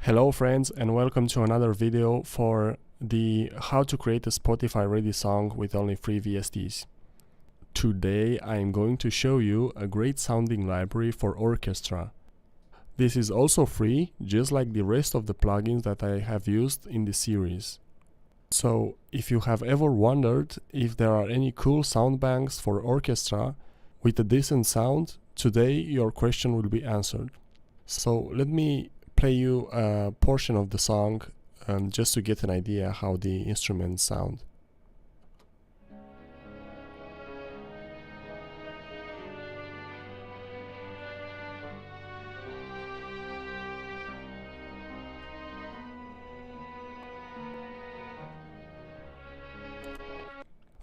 Hello friends, and welcome to another video for the how to create a Spotify ready song with only 3 VSTs. Today I am going to show you a great sounding library for orchestra. This is also free, just like the rest of the plugins that I have used in this series. So if you have ever wondered if there are any cool sound banks for orchestra with a decent sound, today your question will be answered. So let me play you a portion of the song just to get an idea how the instruments sound.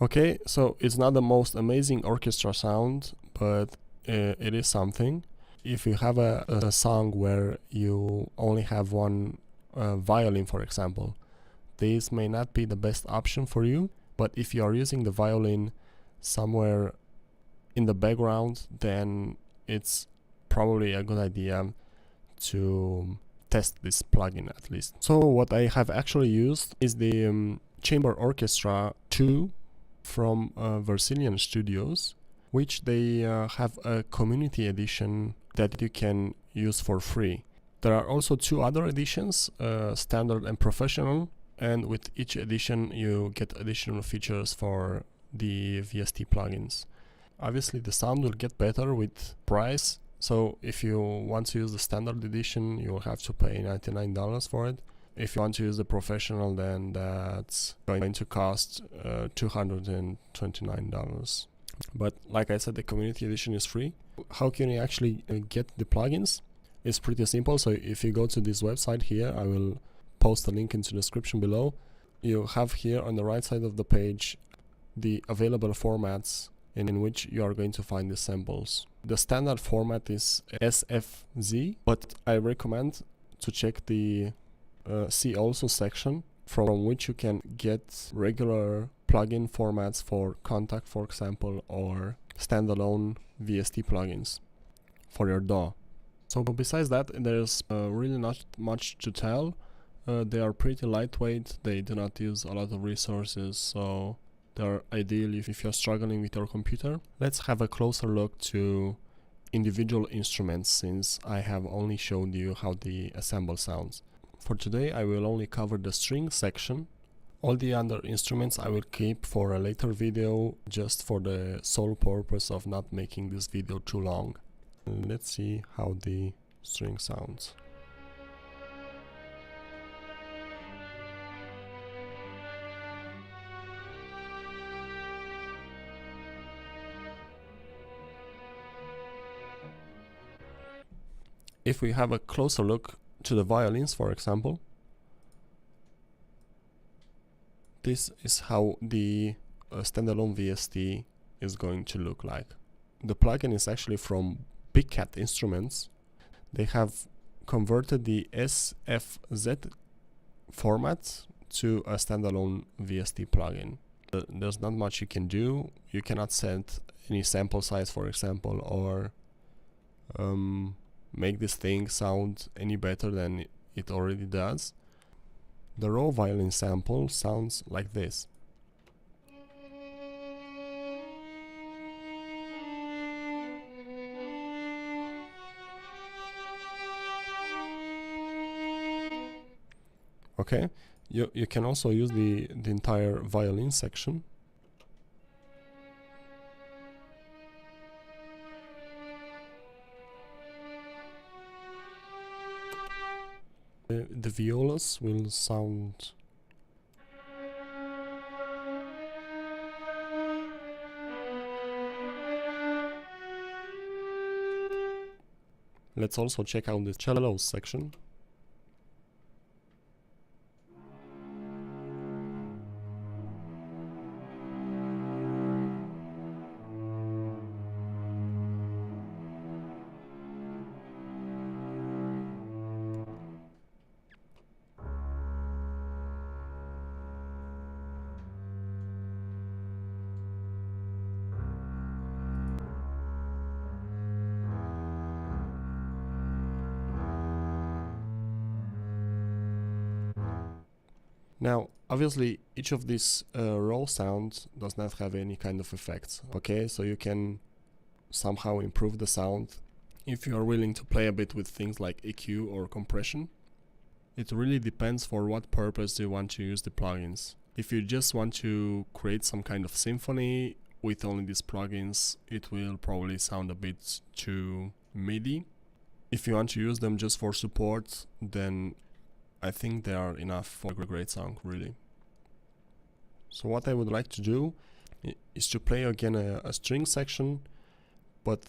Okay, so it's not the most amazing orchestra sound, but it is something. If you have a song where you only have one violin, for example, this may not be the best option for you, but if you are using the violin somewhere in the background, then it's probably a good idea to test this plugin at least. So what I have actually used is the Chamber Orchestra 2 from Versillion Studios, which they have a community edition that you can use for free. There are also two other editions, standard and professional, and with each edition you get additional features for the VST plugins. Obviously the sound will get better with price, so if you want to use the standard edition you will have to pay $99 for it. If you want to use the professional, then that's going to cost $229. But like I said, the community edition is free. How can you actually get the plugins? It's pretty simple. So if you go to this website here, I will post a link into the description below. You have here on the right side of the page the available formats in which you are going to find the samples. The standard format is SFZ, but I recommend to check the See Also section, from which you can get regular plugin formats for Contact, for example, or standalone VST plugins for your DAW. So besides that, there's really not much to tell. They are pretty lightweight, they do not use a lot of resources, so they're ideal if you're struggling with your computer. Let's have a closer look to individual instruments, since I have only showed you how the ensemble sounds. For today I will only cover the string section. All the other instruments I will keep for a later video, just for the sole purpose of not making this video too long. Let's see how the string sounds. If we have a closer look to the violins, for example, this is how the standalone VST is going to look like. The plugin is actually from Big Cat Instruments. They have converted the SFZ format to a standalone VST plugin. There's not much you can do. You cannot set any sample size, for example, or make this thing sound any better than it already does. The raw violin sample sounds like this. Okay, you can also use the entire violin section. The violas will sound Let's also check out the cellos section. Now, obviously, each of these raw sounds does not have any kind of effects, okay? So you can somehow improve the sound if you are willing to play a bit with things like EQ or compression. It really depends for what purpose you want to use the plugins. If you just want to create some kind of symphony with only these plugins, it will probably sound a bit too MIDI. If you want to use them just for support, then I think they are enough for a great song, really. So what I would like to do is to play again a string section, but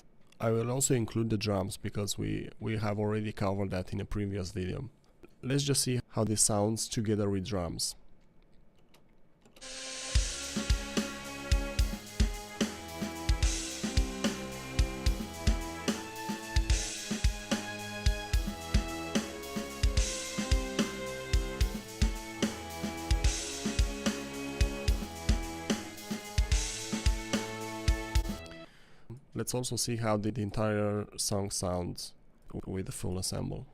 I will also include the drums because we have already covered that in a previous video. Let's just see how this sounds together with drums. Let's also see how the entire song sounds with the full ensemble.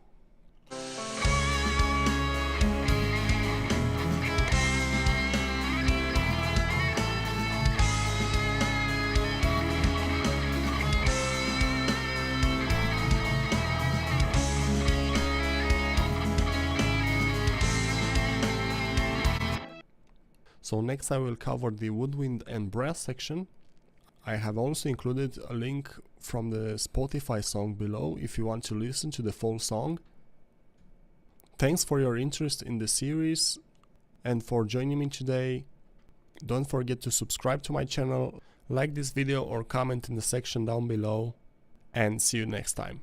So next I will cover the woodwind and brass section. I have also included a link from the Spotify song below if you want to listen to the full song. Thanks for your interest in the series and for joining me today. Don't forget to subscribe to my channel, like this video or comment in the section down below, and see you next time.